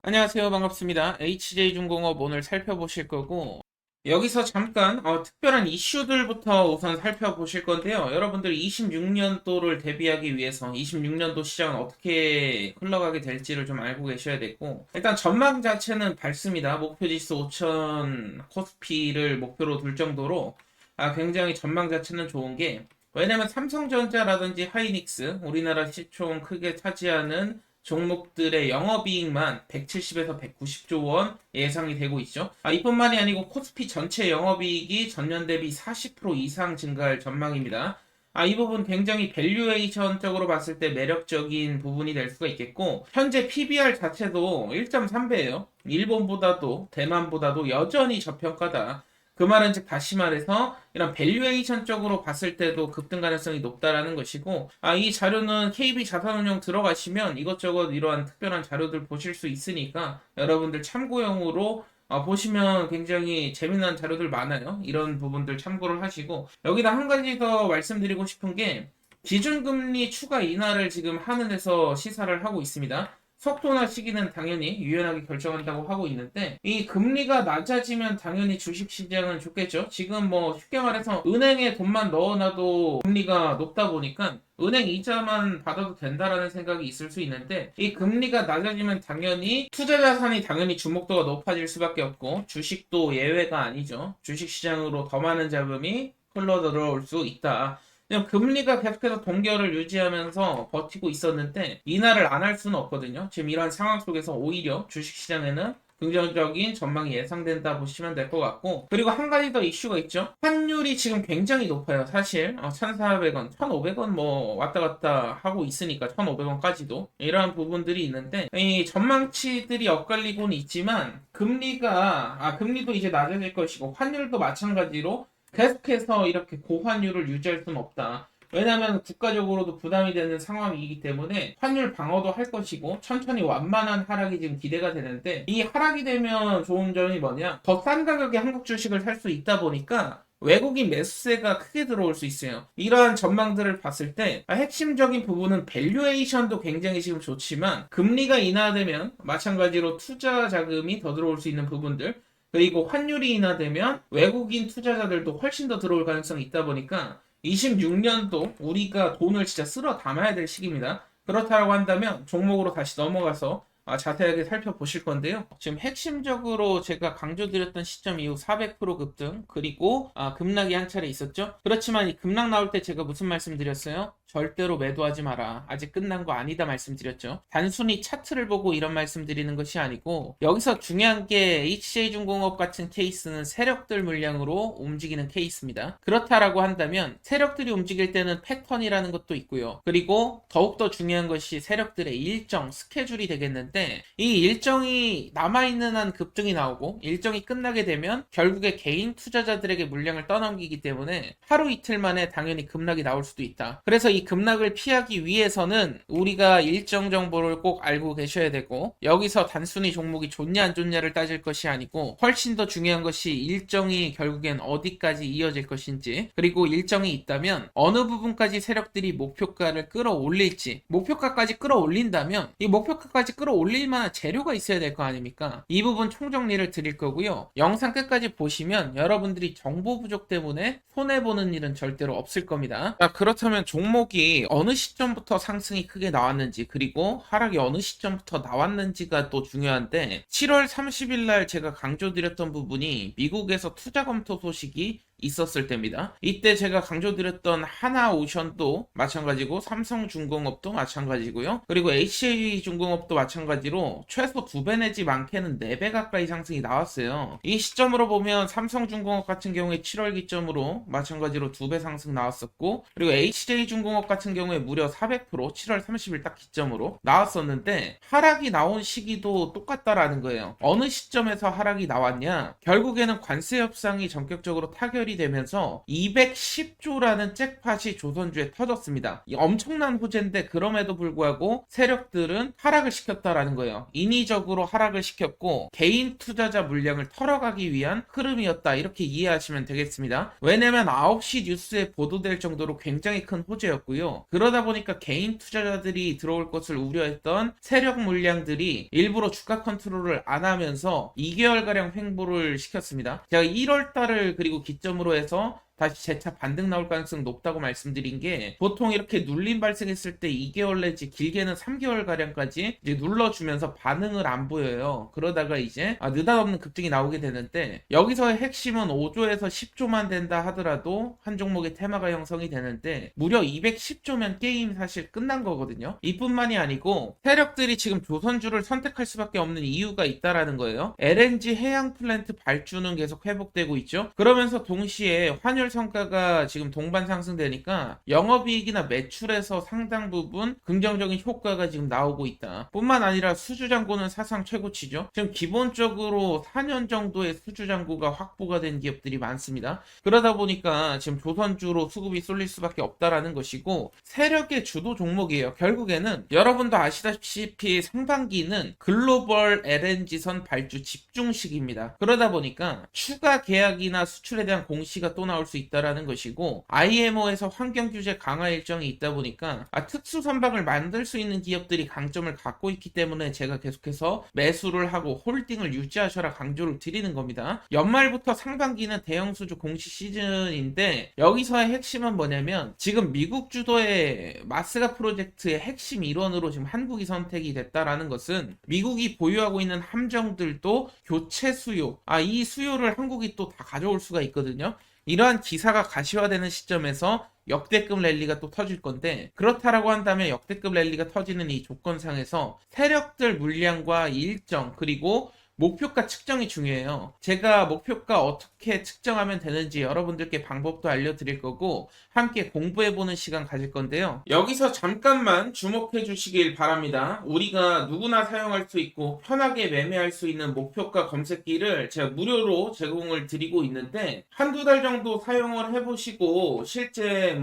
안녕하세요. 반갑습니다. HJ중공업 오늘 살펴보실 거고, 여기서 잠깐 특별한 이슈들부터 우선 살펴보실 건데요. 여러분들 26년도를 대비하기 위해서 26년도 시장은 어떻게 흘러가게 될지를 좀 알고 계셔야 되고, 일단 전망 자체는 밝습니다. 목표지수 5천 코스피를 목표로 둘 정도로 굉장히 전망 자체는 좋은 게, 왜냐면 삼성전자라든지 하이닉스, 우리나라 시총 크게 차지하는 종목들의 영업이익만 170에서 190조 원 예상이 되고 있죠. 이뿐만이 아니고 코스피 전체 영업이익이 전년 대비 40% 이상 증가할 전망입니다. 이 부분 굉장히 밸류에이션적으로 봤을 때 매력적인 부분이 될 수가 있겠고, 현재 PBR 자체도 1.3배예요. 일본보다도 대만보다도 여전히 저평가다. 그 말은 즉 다시 말해서 이런 밸류에이션 쪽으로 봤을 때도 급등 가능성이 높다라는 것이고, 이 자료는 KB 자산운용 들어가시면 이것저것 이러한 특별한 자료들 보실 수 있으니까 여러분들 참고용으로 보시면 굉장히 재미난 자료들 많아요. 이런 부분들 참고를 하시고, 여기다 한 가지 더 말씀드리고 싶은 게, 기준금리 추가 인하를 지금 하는 데서 시사를 하고 있습니다. 속도나 시기는 당연히 유연하게 결정한다고 하고 있는데, 이 금리가 낮아지면 당연히 주식시장은 좋겠죠. 지금 뭐 쉽게 말해서 은행에 돈만 넣어놔도 금리가 높다 보니까 은행 이자만 받아도 된다라는 생각이 있을 수 있는데, 이 금리가 낮아지면 당연히 투자 자산이 당연히 주목도가 높아질 수밖에 없고, 주식도 예외가 아니죠. 주식시장으로 더 많은 자금이 흘러 들어올 수 있다. 그냥 금리가 계속해서 동결을 유지하면서 버티고 있었는데 인하를 안 할 수는 없거든요. 지금 이런 상황 속에서 오히려 주식시장에는 긍정적인 전망이 예상된다 보시면 될 것 같고, 그리고 한 가지 더 이슈가 있죠. 환율이 지금 굉장히 높아요. 사실 1,400원, 1,500원 뭐 왔다 갔다 하고 있으니까 1,500원까지도 이러한 부분들이 있는데, 이 전망치들이 엇갈리고는 있지만 금리도 이제 낮아질 것이고 환율도 마찬가지로 계속해서 이렇게 고환율을 유지할 수는 없다. 왜냐하면 국가적으로도 부담이 되는 상황이기 때문에 환율 방어도 할 것이고 천천히 완만한 하락이 지금 기대가 되는데, 이 하락이 되면 좋은 점이 뭐냐? 더 싼 가격에 한국 주식을 살 수 있다 보니까 외국인 매수세가 크게 들어올 수 있어요. 이러한 전망들을 봤을 때 핵심적인 부분은 밸류에이션도 굉장히 지금 좋지만, 금리가 인하되면 마찬가지로 투자 자금이 더 들어올 수 있는 부분들, 그리고 환율이 인하되면 외국인 투자자들도 훨씬 더 들어올 가능성이 있다 보니까 26년도 우리가 돈을 진짜 쓸어 담아야 될 시기입니다. 그렇다고 한다면 종목으로 다시 넘어가서 자세하게 살펴보실 건데요. 지금 핵심적으로 제가 강조드렸던 시점 이후 400% 급등, 그리고 급락이 한 차례 있었죠. 그렇지만 이 급락 나올 때 제가 무슨 말씀 드렸어요? 절대로 매도하지 마라. 아직 끝난 거 아니다 말씀드렸죠. 단순히 차트를 보고 이런 말씀 드리는 것이 아니고, 여기서 중요한 게 HJ중공업 같은 케이스는 세력들 물량으로 움직이는 케이스입니다. 그렇다라고 한다면 세력들이 움직일 때는 패턴이라는 것도 있고요. 그리고 더욱더 중요한 것이 세력들의 일정, 스케줄이 되겠는데, 이 일정이 남아있는 한 급등이 나오고 일정이 끝나게 되면 결국에 개인 투자자들에게 물량을 떠넘기기 때문에 하루 이틀 만에 당연히 급락이 나올 수도 있다. 그래서 이 급락을 피하기 위해서는 우리가 일정 정보를 꼭 알고 계셔야 되고, 여기서 단순히 종목이 좋냐 안 좋냐를 따질 것이 아니고 훨씬 더 중요한 것이 일정이 결국엔 어디까지 이어질 것인지, 그리고 일정이 있다면 어느 부분까지 세력들이 목표가를 끌어올릴지, 목표가까지 끌어올린다면 이 목표가까지 끌어올릴 만한 재료가 있어야 될 거 아닙니까? 이 부분 총정리를 드릴 거고요. 영상 끝까지 보시면 여러분들이 정보 부족 때문에 손해보는 일은 절대로 없을 겁니다. 그렇다면 종목이 어느 시점부터 상승이 크게 나왔는지, 그리고 하락이 어느 시점부터 나왔는지가 또 중요한데, 7월 30일 날 제가 강조드렸던 부분이 미국에서 투자 검토 소식이 있었을 때입니다. 이때 제가 강조드렸던 하나오션도 마찬가지고 삼성중공업도 마찬가지고요. 그리고 HJ중공업도 마찬가지로 최소 2배 내지 많게는 4배 가까이 상승이 나왔어요. 이 시점으로 보면 삼성중공업 같은 경우에 7월 기점으로 마찬가지로 2배 상승 나왔었고, 그리고 HJ중공업 같은 경우에 무려 400% 7월 30일 딱 기점으로 나왔었는데, 하락이 나온 시기도 똑같다라는 거예요. 어느 시점에서 하락이 나왔냐? 결국에는 관세 협상이 전격적으로 타결이 판결이 되면서 210조라는 잭팟이 조선주에 터졌습니다. 이 엄청난 호재인데 그럼에도 불구하고 세력들은 하락을 시켰다라는 거예요. 인위적으로 하락을 시켰고 개인 투자자 물량을 털어가기 위한 흐름이었다, 이렇게 이해하시면 되겠습니다. 왜냐면 9시 뉴스에 보도될 정도로 굉장히 큰 호재였고요. 그러다 보니까 개인 투자자들이 들어올 것을 우려했던 세력 물량들이 일부러 주가 컨트롤을 안 하면서 2개월가량 횡보를 시켰습니다. 제가 1월 달을 그리고 기점으로 해서 다시 재차 반등 나올 가능성이 높다고 말씀드린 게, 보통 이렇게 눌림 발생했을 때 2개월 내지 길게는 3개월 가량까지 이제 눌러주면서 반응을 안 보여요. 그러다가 이제 느닷없는 급등이 나오게 되는데, 여기서의 핵심은 5조에서 10조만 된다 하더라도 한 종목의 테마가 형성이 되는데, 무려 210조면 게임 사실 끝난 거거든요. 이뿐만이 아니고 세력들이 지금 조선주를 선택할 수밖에 없는 이유가 있다라는 거예요. LNG 해양 플랜트 발주는 계속 회복되고 있죠. 그러면서 동시에 환율 성과가 지금 동반 상승되니까 영업이익이나 매출에서 상당 부분 긍정적인 효과가 지금 나오고 있다. 뿐만 아니라 수주잔고는 사상 최고치죠. 지금 기본적으로 4년 정도의 수주잔고가 확보가 된 기업들이 많습니다. 그러다 보니까 지금 조선주로 수급이 쏠릴 수밖에 없다라는 것이고, 세력의 주도 종목이에요. 결국에는 여러분도 아시다시피 상반기는 글로벌 LNG선 발주 집중식입니다. 그러다 보니까 추가 계약이나 수출에 대한 공시가 또 나올 수 있다라는 것이고, IMO에서 환경 규제 강화 일정이 있다 보니까 특수 선박을 만들 수 있는 기업들이 강점을 갖고 있기 때문에 제가 계속해서 매수를 하고 홀딩을 유지하셔라 강조를 드리는 겁니다. 연말부터 상반기는 대형 수주 공시 시즌인데, 여기서의 핵심은 뭐냐면 지금 미국 주도의 마스가 프로젝트의 핵심 일원으로 지금 한국이 선택이 됐다라는 것은, 미국이 보유하고 있는 함정들도 교체 수요, 이 수요를 한국이 또 다 가져올 수가 있거든요. 이러한 기사가 가시화되는 시점에서 역대급 랠리가 또 터질 건데, 그렇다라고 한다면 역대급 랠리가 터지는 이 조건상에서 세력들 물량과 일정 그리고 목표가 측정이 중요해요. 제가 목표가 어떻게 측정하면 되는지 여러분들께 방법도 알려드릴 거고, 함께 공부해보는 시간 가질 건데요. 여기서 잠깐만 주목해 주시길 바랍니다. 우리가 누구나 사용할 수 있고 편하게 매매할 수 있는 목표가 검색기를 제가 무료로 제공을 드리고 있는데, 한두 달 정도 사용을 해보시고 실제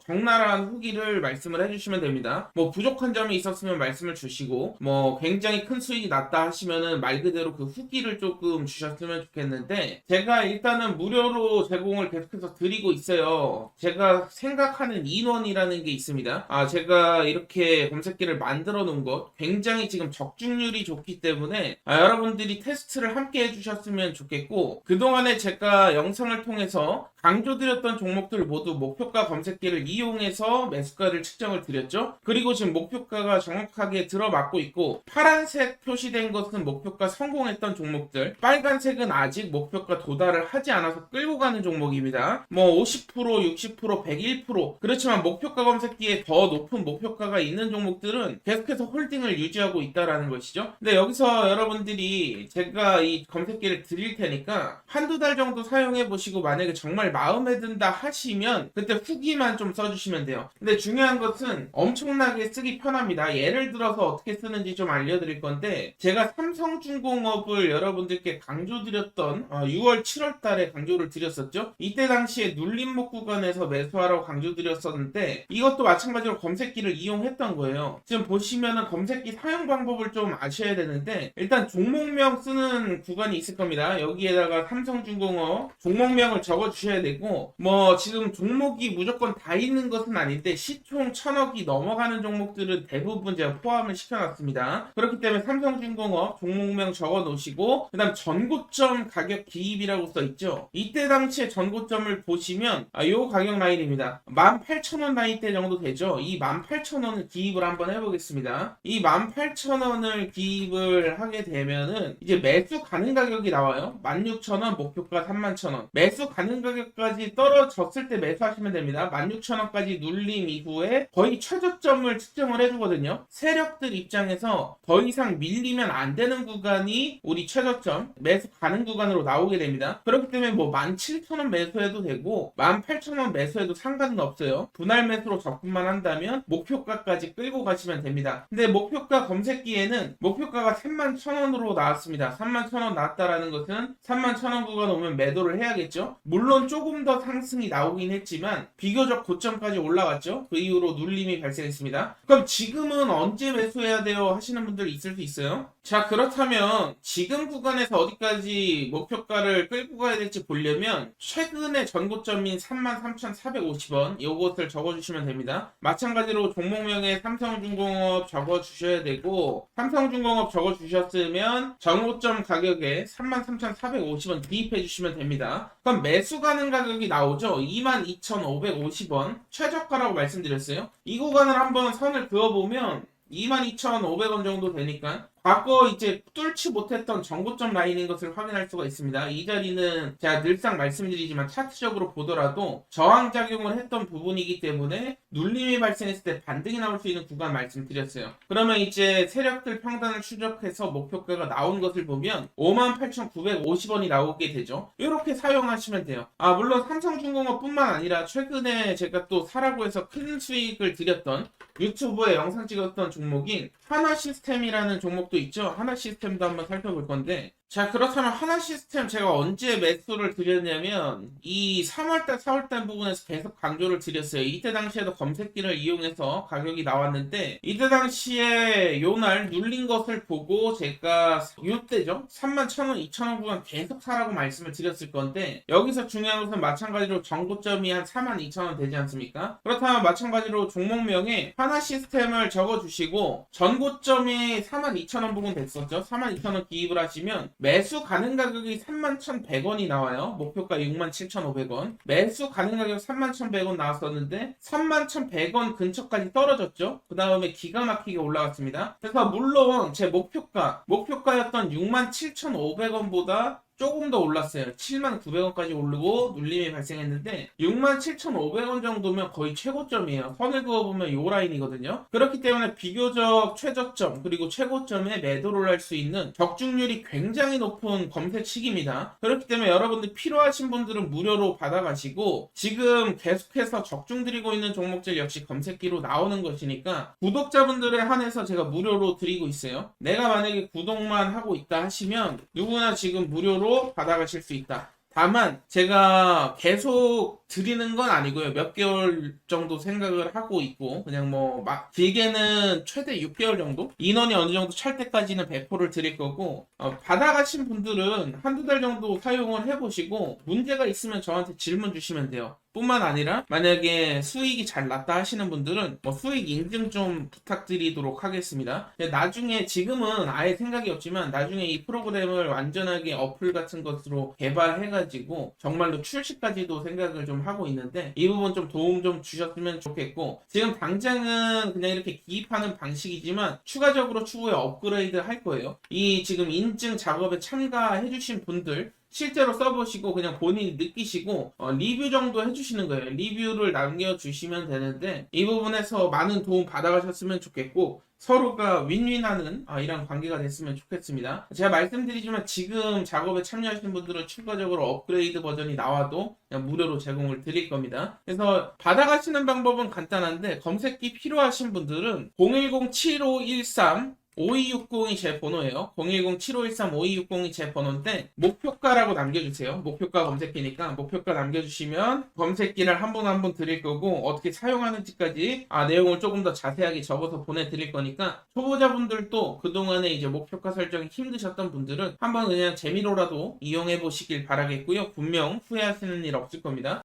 적나라한 후기를 말씀을 해주시면 됩니다. 부족한 점이 있었으면 말씀을 주시고, 굉장히 큰 수익이 났다 하시면은 말 그대로 그 후기를 조금 주셨으면 좋겠는데, 제가 일단은 무료로 제공을 계속해서 드리고 있어요. 제가 생각하는 인원이라는 게 있습니다. 제가 이렇게 검색기를 만들어 놓은 것 굉장히 지금 적중률이 좋기 때문에 여러분들이 테스트를 함께 해주셨으면 좋겠고, 그동안에 제가 영상을 통해서 강조드렸던 종목들 모두 목표가 검색기를 이용해서 매수가를 측정을 드렸죠. 그리고 지금 목표가가 정확하게 들어맞고 있고, 파란색 표시된 것은 목표가 성공했던 종목들, 빨간색은 아직 목표가 도달을 하지 않아서 끌고 가는 종목입니다. 50%, 60%, 101%, 그렇지만 목표가 검색기에 더 높은 목표가가 있는 종목들은 계속해서 홀딩을 유지하고 있다라는 것이죠. 근데 여기서 여러분들이 제가 이 검색기를 드릴 테니까 한두 달 정도 사용해 보시고, 만약에 정말 마음에 든다 하시면 그때 후기만 좀 써주시면 돼요. 근데 중요한 것은 엄청나게 쓰기 편합니다. 예를 들어서 어떻게 쓰는지 좀 알려드릴 건데, 제가 삼성중공업을 여러분들께 강조드렸던 6월 7월 달에 강조를 드렸었죠. 이때 당시에 눌림목 구간에서 매수하라고 강조드렸었는데, 이것도 마찬가지로 검색기를 이용했던 거예요. 지금 보시면은 검색기 사용 방법을 좀 아셔야 되는데, 일단 종목명 쓰는 구간이 있을 겁니다. 여기에다가 삼성중공업 종목명을 적어주셔야 되고, 지금 종목이 무조건 다 있는 것은 아닌데 시총 1000억이 넘어가는 종목들은 대부분 제가 포함을 시켜놨습니다. 그렇기 때문에 삼성중공업 종목명 적어 놓으시고, 그 다음 전고점 가격 기입이라고 써있죠. 이때 당시에 전고점을 보시면 요 가격 라인입니다. 18,000원 라인대 정도 되죠. 이 18,000원을 기입을 한번 해보겠습니다. 이 18,000원을 기입을 하게 되면은 이제 매수 가능 가격이 나와요. 16,000원, 목표가 31,000원. 매수 가능 가격까지 떨어졌을 때 매수하시면 됩니다. 16,000원까지 눌림 이후에 거의 최저점을 측정을 해주거든요. 세력들 입장에서 더 이상 밀리면 안 되는 구간이 구간이 우리 최저점 매수 가는 구간으로 나오게 됩니다. 그렇기 때문에 뭐 17,000원 매수해도 되고 18,000원 매수해도 상관은 없어요. 분할 매수로 접근만 한다면 목표가까지 끌고 가시면 됩니다. 근데 목표가 검색기에는 목표가가 31,000원으로 나왔습니다. 31,000원 나왔다라는 것은 31,000원 구간 오면 매도를 해야겠죠. 물론 조금 더 상승이 나오긴 했지만 비교적 고점까지 올라갔죠. 그 이후로 눌림이 발생했습니다. 그럼 지금은 언제 매수해야 돼요? 하시는 분들이 있을 수 있어요. 자, 그렇다면 지금 구간에서 어디까지 목표가를 끌고 가야 될지 보려면 최근의 전고점인 33,450원 이것을 적어주시면 됩니다. 마찬가지로 종목명에 삼성중공업 적어주셔야 되고 삼성중공업 적어주셨으면 전고점 가격에 33,450원 기입해 주시면 됩니다. 그럼 매수 가는 가격이 나오죠. 22,550원 최저가라고 말씀드렸어요. 이 구간을 한번 선을 그어보면 22,500원 정도 되니까 과거 이제 뚫지 못했던 전고점 라인인 것을 확인할 수가 있습니다. 이 자리는 제가 늘상 말씀드리지만 차트적으로 보더라도 저항작용을 했던 부분이기 때문에 눌림이 발생했을 때 반등이 나올 수 있는 구간 말씀드렸어요. 그러면 이제 세력들 평단을 추적해서 목표가가 나온 것을 보면 58,950원이 나오게 되죠. 이렇게 사용하시면 돼요. 물론 삼성중공업 뿐만 아니라 최근에 제가 또 사라고 해서 큰 수익을 드렸던 유튜브에 영상 찍었던 종목인 하나시스템이라는 종목도 있죠. 하나시스템도 한번 살펴볼 건데, 자, 그렇다면 하나시스템 제가 언제 매수를 드렸냐면 이 3월달 4월달 부분에서 계속 강조를 드렸어요. 이때 당시에도 검색기를 이용해서 가격이 나왔는데 이때 당시에 요날 눌린 것을 보고 제가 요때죠 31,000원 2,000원 구간 계속 사라고 말씀을 드렸을 건데, 여기서 중요한 것은 마찬가지로 전고점이 한 42,000원 되지 않습니까? 그렇다면 마찬가지로 종목명에 하나시스템을 적어주시고 전고점이 42,000원 부분 됐었죠. 42,000원 기입을 하시면 매수 가능 가격이 31,100원이 나와요. 목표가 67,500원. 매수 가능 가격 31,100원 나왔었는데 31,100원 근처까지 떨어졌죠. 그 다음에 기가 막히게 올라갔습니다. 그래서 물론 제 목표가였던 67,500원보다 조금 더 올랐어요. 79,900원까지 오르고 눌림이 발생했는데 67,500원 정도면 거의 최고점이에요. 선을 그어보면 이 라인이거든요. 그렇기 때문에 비교적 최저점 그리고 최고점에 매도를 할 수 있는 적중률이 굉장히 높은 검색 시기입니다. 그렇기 때문에 여러분들 필요하신 분들은 무료로 받아가시고 지금 계속해서 적중 드리고 있는 종목들 역시 검색기로 나오는 것이니까 구독자분들에 한해서 제가 무료로 드리고 있어요. 내가 만약에 구독만 하고 있다 하시면 누구나 지금 무료로 받아가실 수 있다. 다만 제가 계속 드리는 건 아니고요. 몇 개월 정도 생각을 하고 있고 그냥 뭐 막 길게는 최대 6개월 정도? 인원이 어느 정도 찰 때까지는 배포를 드릴 거고 받아가신 분들은 한두 달 정도 사용을 해보시고 문제가 있으면 저한테 질문 주시면 돼요. 뿐만 아니라 만약에 수익이 잘 났다 하시는 분들은 뭐 수익 인증 좀 부탁드리도록 하겠습니다. 나중에 지금은 아예 생각이 없지만 나중에 이 프로그램을 완전하게 어플 같은 것으로 개발해가지고 정말로 출시까지도 생각을 좀 하고 있는데 이 부분 좀 도움 좀 주셨으면 좋겠고, 지금 당장은 그냥 이렇게 기입하는 방식이지만 추가적으로 추후에 업그레이드 할 거예요. 이 지금 인증 작업에 참가해주신 분들 실제로 써보시고 그냥 본인이 느끼시고 리뷰 정도 해주시는 거예요. 리뷰를 남겨주시면 되는데 이 부분에서 많은 도움 받아가셨으면 좋겠고 서로가 윈윈하는 이런 관계가 됐으면 좋겠습니다. 제가 말씀드리지만 지금 작업에 참여하시는 분들은 추가적으로 업그레이드 버전이 나와도 그냥 무료로 제공을 드릴 겁니다. 그래서 받아가시는 방법은 간단한데 검색기 필요하신 분들은 010-7513 5260이 제 번호예요. 010-7513-5260이 제 번호인데 목표가라고 남겨주세요. 목표가 검색기니까 목표가 남겨주시면 검색기를 한 분 한 분 드릴 거고 어떻게 사용하는지까지 내용을 조금 더 자세하게 적어서 보내드릴 거니까 초보자분들도 그동안에 이제 목표가 설정이 힘드셨던 분들은 한번 그냥 재미로라도 이용해 보시길 바라겠고요. 분명 후회하시는 일 없을 겁니다.